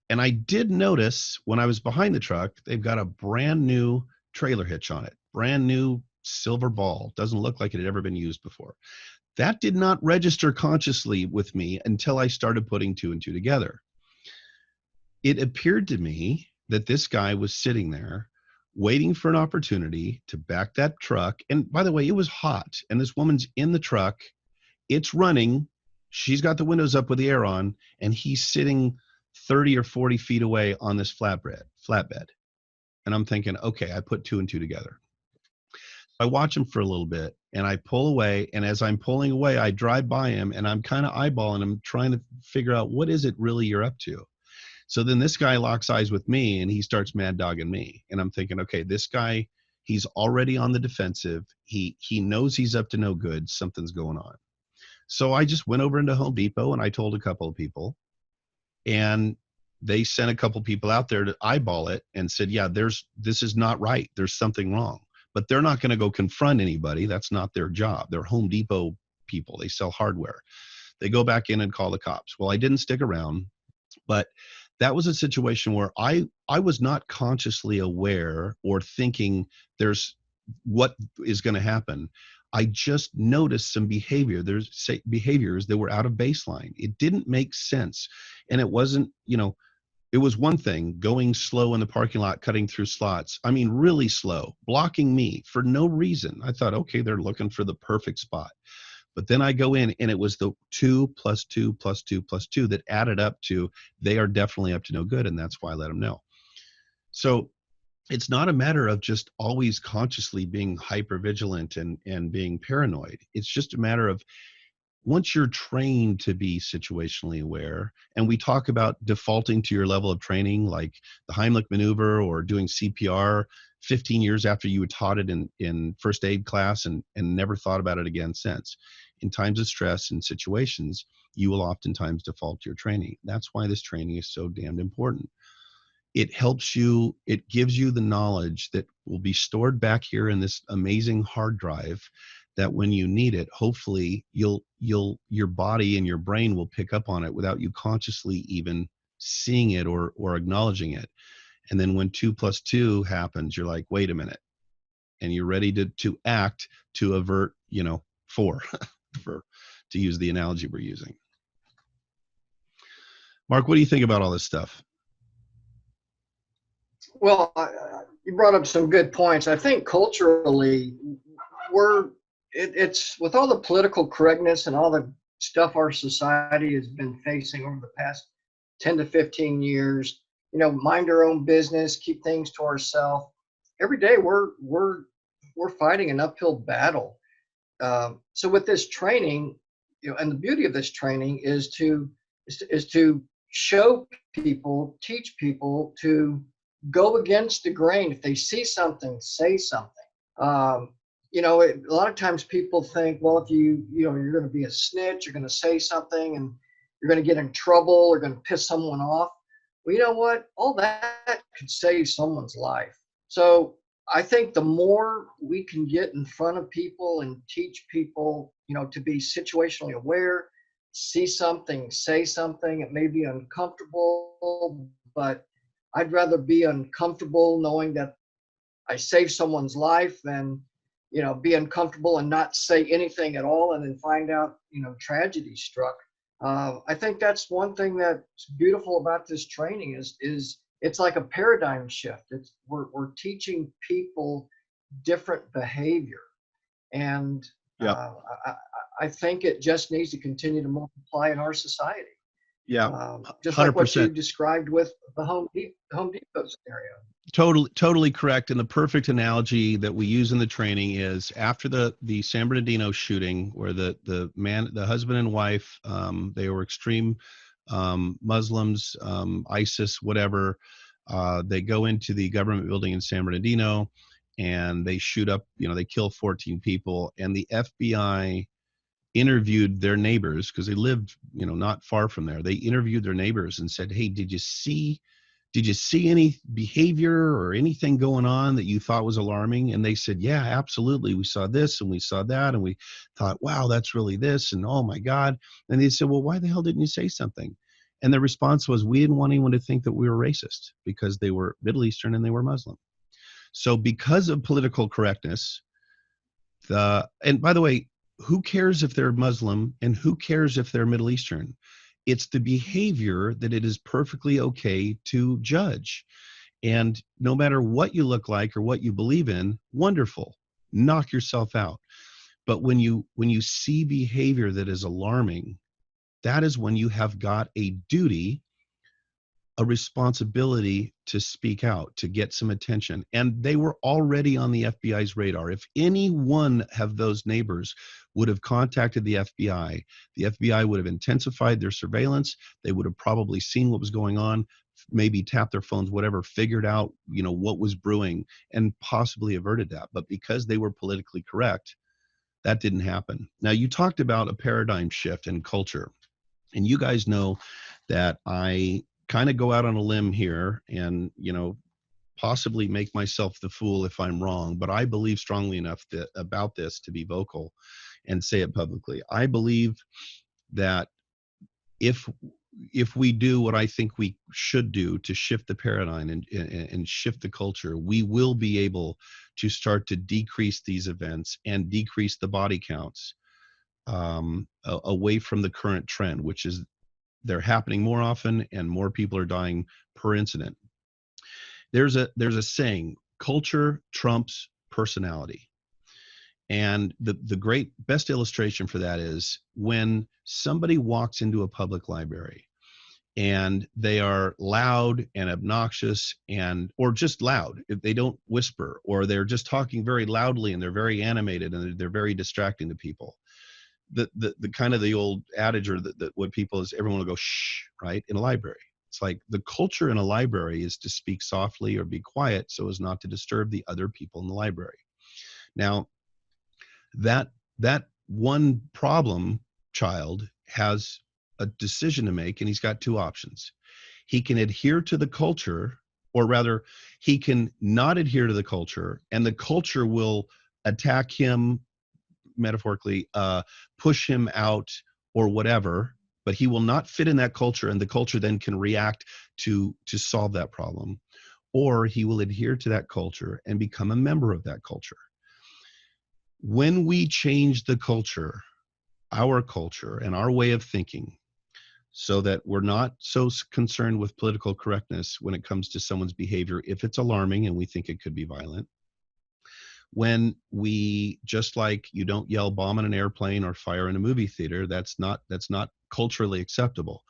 And I did notice when I was behind the truck, they've got a brand new trailer hitch on it, brand new silver ball. Doesn't look like it had ever been used before. That did not register consciously with me until I started putting two and two together. it appeared to me that this guy was sitting there waiting for an opportunity to back that truck. And by the way, it was hot, and this woman's in the truck. It's running. She's got the windows up with the air on, and he's sitting 30 or 40 feet away on this flatbed. And I'm thinking, okay, I put two and two together. I watch him for a little bit, and I pull away. And as I'm pulling away, I drive by him, and I'm kind of eyeballing him, trying to figure out what is it really you're up to. So then this guy locks eyes with me, and he starts mad dogging me. And I'm thinking, okay, this guy, he's already on the defensive. He knows he's up to no good. Something's going on. So I just went over into Home Depot, and I told a couple of people, and they sent a couple people out there to eyeball it and said, yeah, this is not right. There's something wrong. But they're not going to go confront anybody. That's not their job. They're Home Depot people. They sell hardware. They go back in and call the cops. Well, I didn't stick around, but that was a situation where I was not consciously aware or thinking there's what is going to happen. I just noticed some behaviors that were out of baseline. It didn't make sense. And it wasn't, it was one thing going slow in the parking lot, cutting through slots. I mean, really slow, blocking me for no reason. I thought, okay, they're looking for the perfect spot. But then I go in, and it was the 2 + 2 + 2 + 2 that added up to, they are definitely up to no good. And that's why I let them know. So it's not a matter of just always consciously being hyper vigilant and being paranoid. It's just a matter of, once you're trained to be situationally aware, and we talk about defaulting to your level of training, like the Heimlich maneuver or doing CPR 15 years after you were taught it in first aid class and never thought about it again since. In times of stress and situations, you will oftentimes default to your training. That's why this training is so damned important. It helps you, it gives you the knowledge that will be stored back here in this amazing hard drive, that when you need it, hopefully your body and your brain will pick up on it without you consciously even seeing it or acknowledging it. And then when 2 + 2 happens, you're like, wait a minute. And you're ready to act to avert, 4, to use the analogy we're using. Mark, what do you think about all this stuff? Well, you brought up some good points. I think culturally, it's with all the political correctness and all the stuff our society has been facing over the past 10 to 15 years, mind our own business, keep things to ourselves. Every day we're fighting an uphill battle. So with this training, and the beauty of this training is to show people, teach people to go against the grain. If they see something, say something. A lot of times people think, well, if you're going to be a snitch, you're going to say something and you're going to get in trouble or going to piss someone off. Well, you know what? All that could save someone's life. So I think the more we can get in front of people and teach people, to be situationally aware, see something, say something, it may be uncomfortable, but I'd rather be uncomfortable knowing that I saved someone's life than, be uncomfortable and not say anything at all and then find out, tragedy struck. I think that's one thing that's beautiful about this training is it's like a paradigm shift. We're teaching people different behavior, and I think it just needs to continue to multiply in our society. Yeah, just 100%. Like what you described with the Home Depot scenario. Totally correct. And the perfect analogy that we use in the training is after the San Bernardino shooting, where the husband and wife, they were extreme Muslims, ISIS, whatever. They go into the government building in San Bernardino and they shoot up, they kill 14 people, and the FBI interviewed their neighbors because they lived, not far from there. They interviewed their neighbors and said, hey, did you see any behavior or anything going on that you thought was alarming? And they said, yeah, absolutely. We saw this and we saw that. And we thought, wow, that's really this. And oh my God. And they said, well, why the hell didn't you say something? And the response was, we didn't want anyone to think that we were racist because they were Middle Eastern and they were Muslim. So because of political correctness, and by the way, who cares if they're Muslim and who cares if they're Middle Eastern? It's the behavior that it is perfectly okay to judge. And no matter what you look like or what you believe in, wonderful, knock yourself out. But when you see behavior that is alarming, that is when you have got a duty, a responsibility to speak out, to get some attention. And they were already on the FBI's radar. If any one of those neighbors would have contacted the FBI would have intensified their surveillance. They would have probably seen what was going on, maybe tapped their phones, whatever, figured out, what was brewing and possibly averted that. But because they were politically correct, that didn't happen. Now, you talked about a paradigm shift in culture, and you guys know that I kind of go out on a limb here and, possibly make myself the fool if I'm wrong, but I believe strongly enough about this to be vocal and say it publicly. I believe that if we do what I think we should do to shift the paradigm and shift the culture, we will be able to start to decrease these events and decrease the body counts away from the current trend, which is they're happening more often and more people are dying per incident. There's a saying, culture trumps personality. And the great best illustration for that is when somebody walks into a public library and they are loud and obnoxious or just loud. If they don't whisper, or they're just talking very loudly and they're very animated and they're very distracting to people. The kind of the old adage, or what people is, everyone will go shh, right, in a library. It's like the culture in a library is to speak softly or be quiet so as not to disturb the other people in the library. Now, that one problem child has a decision to make, and he's got two options. He can adhere to the culture, or rather, he can not adhere to the culture, and the culture will attack him, metaphorically, push him out or whatever, but he will not fit in that culture, and the culture then can react to solve that problem. Or he will adhere to that culture and become a member of that culture. When we change the culture, our culture and our way of thinking, so that we're not so concerned with political correctness when it comes to someone's behavior, if it's alarming and we think it could be violent, when we, just like you don't yell bomb in an airplane or fire in a movie theater, that's not culturally acceptable.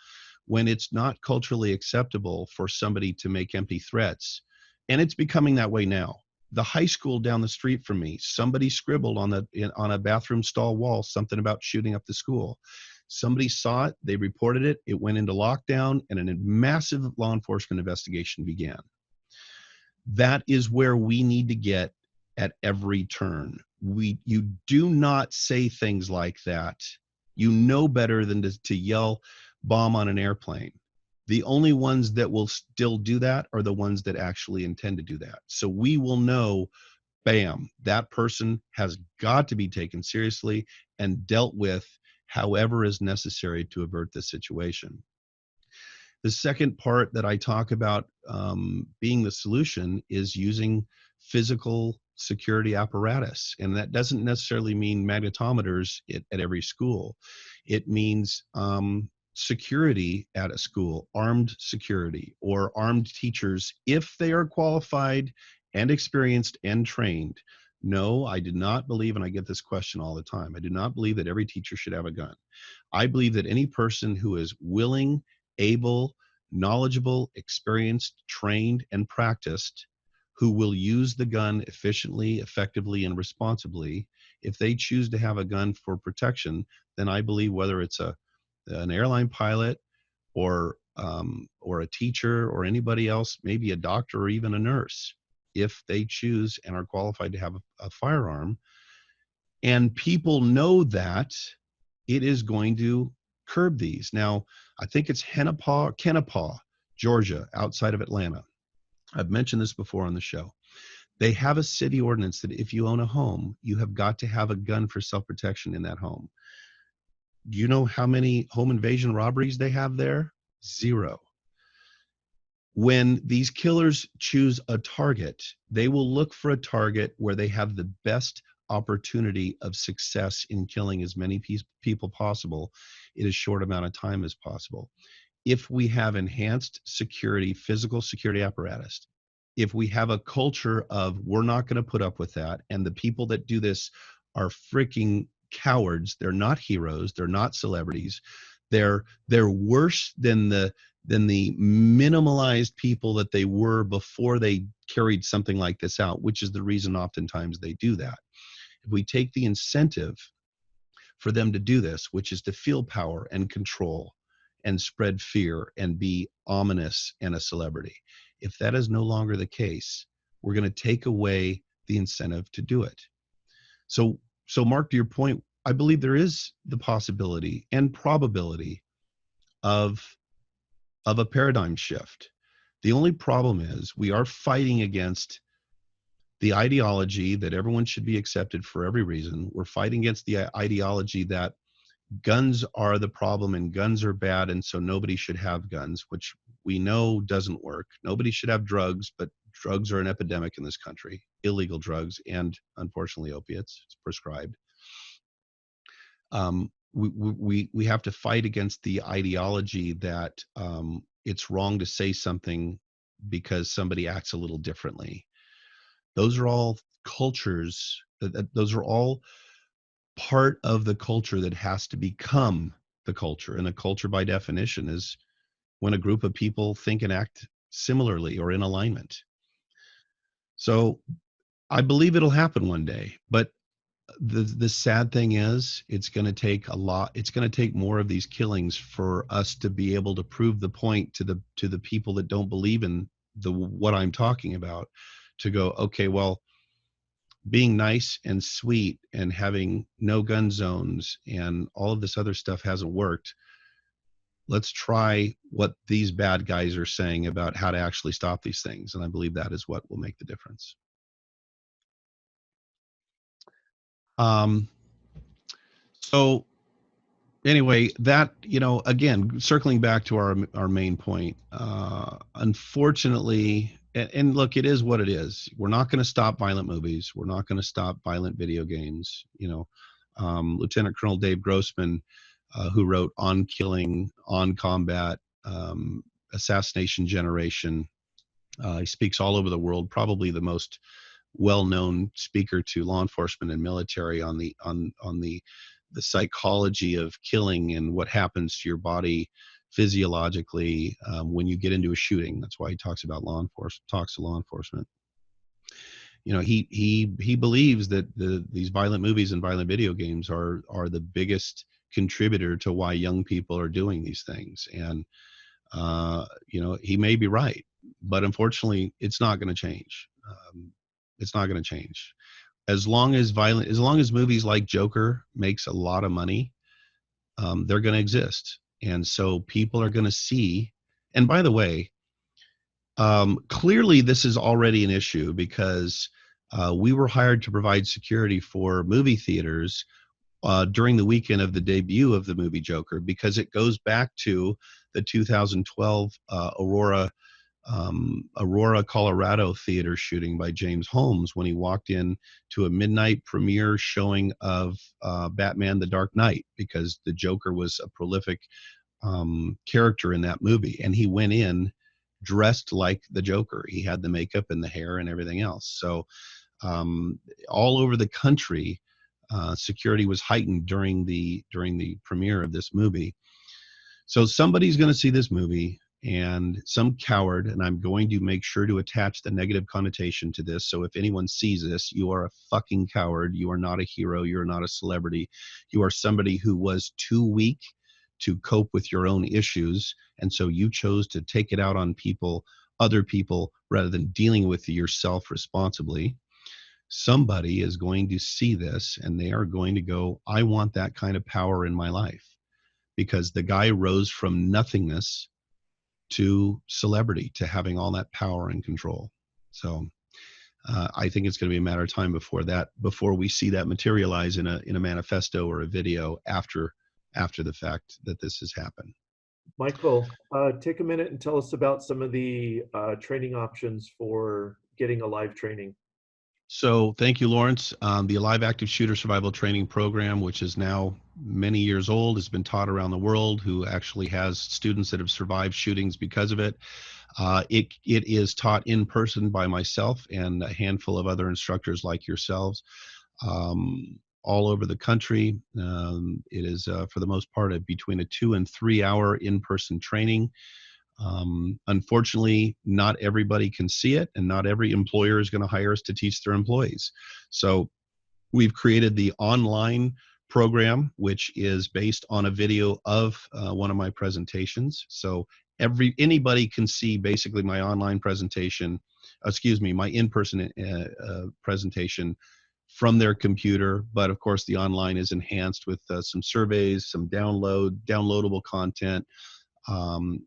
When it's not culturally acceptable for somebody to make empty threats, and it's becoming that way now. The high school down the street from me, somebody scribbled on a bathroom stall wall something about shooting up the school. Somebody saw it, they reported it, it went into lockdown, and a massive law enforcement investigation began. That is where we need to get at every turn. You do not say things like that. You know better than to yell bomb on an airplane. The only ones that will still do that are the ones that actually intend to do that. So we will know, bam, that person has got to be taken seriously and dealt with however is necessary to avert the situation. The second part that I talk about being the solution is using physical security apparatus. And that doesn't necessarily mean magnetometers at every school. It means security at a school, armed security, or armed teachers if they are qualified and experienced and trained. No, I do not believe, and I get this question all the time, I do not believe that every teacher should have a gun. I believe that any person who is willing, able, knowledgeable, experienced, trained, and practiced, who will use the gun efficiently, effectively, and responsibly, if they choose to have a gun for protection, then I believe whether it's an airline pilot or a teacher or anybody else, maybe a doctor or even a nurse, if they choose and are qualified to have a firearm, and people know that, it is going to curb these. Now, I think it's Kenepaw, Georgia, outside of Atlanta. I've mentioned this before on the show. They have a city ordinance that if you own a home, you have got to have a gun for self-protection in that home. Do you know how many home invasion robberies they have there? 0. When these killers choose a target, they will look for a target where they have the best opportunity of success in killing as many people possible. in as short amount of time as possible. If we have enhanced security, physical security apparatus, if we have a culture of we're not going to put up with that, and the people that do this are freaking cowards, they're not heroes, they're not celebrities, they're worse than the minimalized people that they were before they carried something like this out, which is the reason oftentimes they do that. If we take the incentive for them to do this, which is to feel power and control and spread fear and be ominous and a celebrity, if that is no longer the case, we're going to take away the incentive to do it. So Mark, to your point, I believe there is the possibility and probability of a paradigm shift. The only problem is we are fighting against the ideology that everyone should be accepted for every reason. We're fighting against the ideology that guns are the problem and guns are bad, and so nobody should have guns, which we know doesn't work. Nobody should have drugs, but drugs are an epidemic in this country, illegal drugs, and unfortunately opiates. It's prescribed. We have to fight against the ideology that it's wrong to say something because somebody acts a little differently. Those are all cultures, those are all part of the culture that has to become the culture. And a culture by definition is when a group of people think and act similarly or in alignment. So I believe it'll happen one day, but the sad thing is it's going to take a lot. It's going to take more of these killings for us to be able to prove the point to the people that don't believe in what I'm talking about, to go, okay, well, being nice and sweet and having no gun zones and all of this other stuff hasn't worked. Let's try what these bad guys are saying about how to actually stop these things. And I believe that is what will make the difference. So anyway, that, again, circling back to our main point, unfortunately, and look, it is what it is. We're not going to stop violent movies. We're not going to stop violent video games. Lieutenant Colonel Dave Grossman, who wrote On Killing, On Combat, Assassination Generation, he speaks all over the world, probably the most well-known speaker to law enforcement and military on the psychology of killing and what happens to your body physiologically when you get into a shooting. That's why he talks about talks to law enforcement. He believes that these violent movies and violent video games are the biggest contributor to why young people are doing these things. And he may be right, but unfortunately, it's not going to change. It's not going to change. As long as movies like Joker makes a lot of money, they're going to exist. And so people are going to see, and by the way, clearly this is already an issue because we were hired to provide security for movie theaters during the weekend of the debut of the movie Joker, because it goes back to the 2012 Aurora, Colorado theater shooting by James Holmes, when he walked in to a midnight premiere showing of Batman: The Dark Knight, because the Joker was a prolific character in that movie, and he went in dressed like the Joker. He had the makeup and the hair and everything else. So all over the country, security was heightened during the premiere of this movie. So somebody's going to see this movie, and some coward, and I'm going to make sure to attach the negative connotation to this. So if anyone sees this, you are a fucking coward. You are not a hero. You're not a celebrity. You are somebody who was too weak to cope with your own issues. And so you chose to take it out on other people, rather than dealing with yourself responsibly. Somebody is going to see this and they are going to go, I want that kind of power in my life, because the guy rose from nothingness to celebrity, to having all that power and control. So I think it's going to be a matter of time before we see that materialize in a manifesto or a video after the fact that this has happened. Michael, take a minute and tell us about some of the training options for getting a live training. So thank you, Lawrence. The Alive Active Shooter Survival Training Program, which is now many years old, has been taught around the world, who actually has students that have survived shootings because of it. It is taught in person by myself and a handful of other instructors like yourselves, all over the country. It is, for the most part, between a 2 and 3 hour in-person training. Unfortunately, not everybody can see it, and not every employer is going to hire us to teach their employees. So we've created the online program, which is based on a video of one of my presentations. So anybody can see basically my online presentation, my in-person presentation from their computer. But of course, the online is enhanced with some surveys, some downloadable content,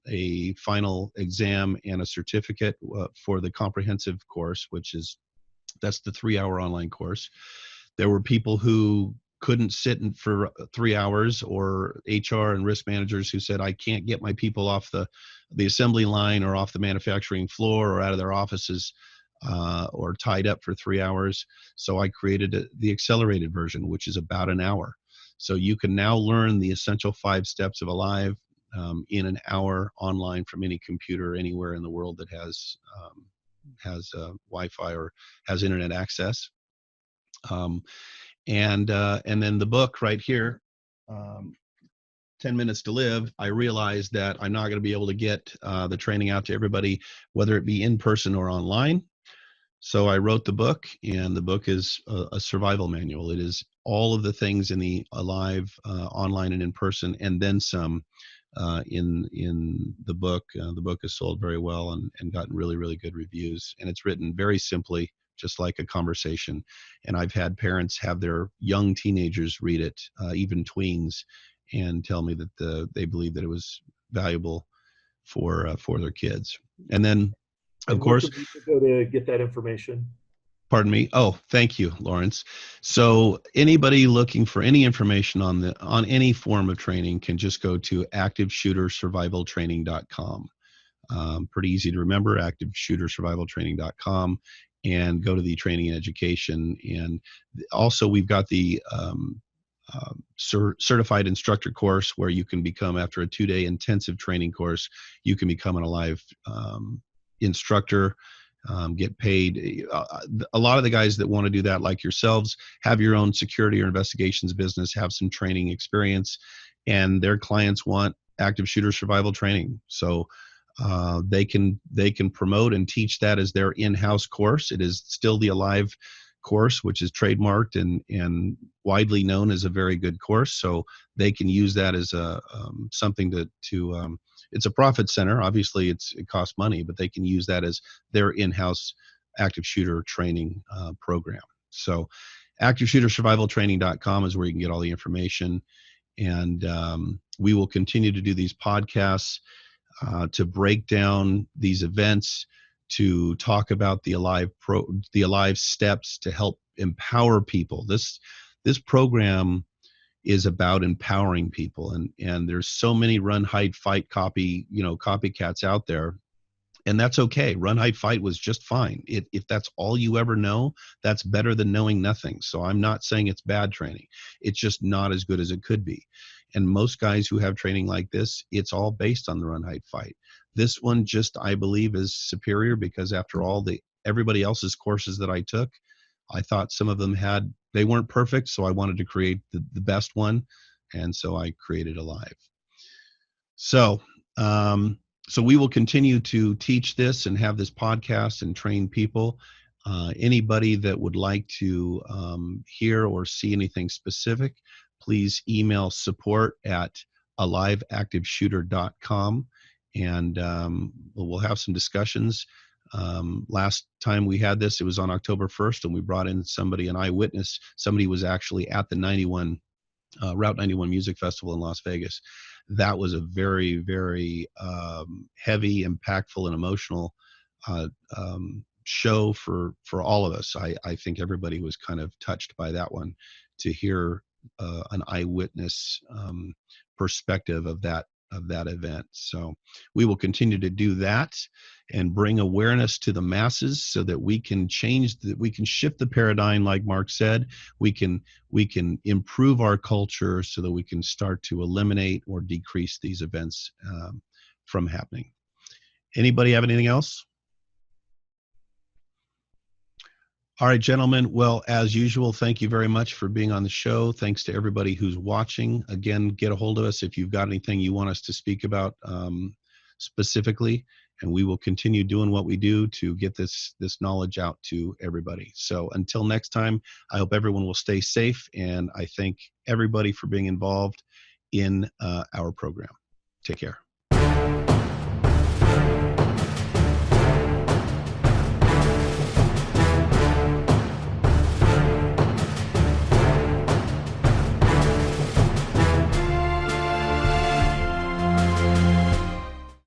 a final exam, and a certificate for the comprehensive course, that's the 3-hour online course. There were people who couldn't sit for 3 hours, or HR and risk managers who said, I can't get my people off the assembly line or off the manufacturing floor or out of their offices, or tied up for 3 hours. So I created the accelerated version, which is about an hour. So you can now learn the essential 5 steps of Alive in an hour online from any computer anywhere in the world that has Wi-Fi or has internet access. And then the book right here, 10 Minutes to Live, I realized that I'm not going to be able to get the training out to everybody, whether it be in person or online. So I wrote the book, and the book is a survival manual. It is all of the things in the Alive online and in person, and then some. In the book. The book has sold very well and gotten really, really good reviews. And it's written very simply, just like a conversation. And I've had parents have their young teenagers read it, even tweens, and tell me that they believe that it was valuable for their kids. And then, of course, where can people go to get that information? Pardon me. Oh, thank you, Lawrence. So anybody looking for any information on any form of training can just go to activeshootersurvivaltraining.com. Pretty easy to remember, activeshootersurvivaltraining.com, and go to the training and education. And also we've got the certified instructor course, where you can become, after a 2-day intensive training course, you can become an Alive instructor. Get paid. A lot of the guys that want to do that, like yourselves, have your own security or investigations business, have some training experience, and their clients want active shooter survival training. So they can promote and teach that as their in-house course. It is still the Alive course, which is trademarked and widely known as a very good course. So they can use that as a something to it's a profit center. Obviously, it costs money, but they can use that as their in-house active shooter training program. So activeshootersurvivaltraining.com is where you can get all the information. And we will continue to do these podcasts to break down these events, to talk about the Alive steps to help empower people. This program is about empowering people, and there's so many run, hide, fight copycats out there, and that's okay. Run, hide, fight was just fine. If that's all you ever know, that's better than knowing nothing. So I'm not saying it's bad training. It's just not as good as it could be. And most guys who have training like this, it's all based on the run, hide, fight. This one just, I believe, is superior because after all everybody else's courses that I took, I thought some of them they weren't perfect, so I wanted to create the best one, and so I created Alive. So we will continue to teach this and have this podcast and train people. Anybody that would like to hear or see anything specific, please email support@aliveactiveshooter.com, and we'll have some discussions. Last time we had this, it was on October 1st, and we brought in an eyewitness. Somebody was actually at the Route 91 Music Festival in Las Vegas. That was a very, very heavy, impactful, and emotional show for all of us. I think everybody was kind of touched by that one, to hear an eyewitness perspective of that of that event. So we will continue to do that and bring awareness to the masses so that we can we can shift the paradigm, like Mark said. We can improve our culture so that we can start to eliminate or decrease these events from happening. Anybody have anything else? All right, gentlemen. Well, as usual, thank you very much for being on the show. Thanks to everybody who's watching. Again, get a hold of us if you've got anything you want us to speak about specifically, and we will continue doing what we do to get this knowledge out to everybody. So until next time, I hope everyone will stay safe, and I thank everybody for being involved in our program. Take care.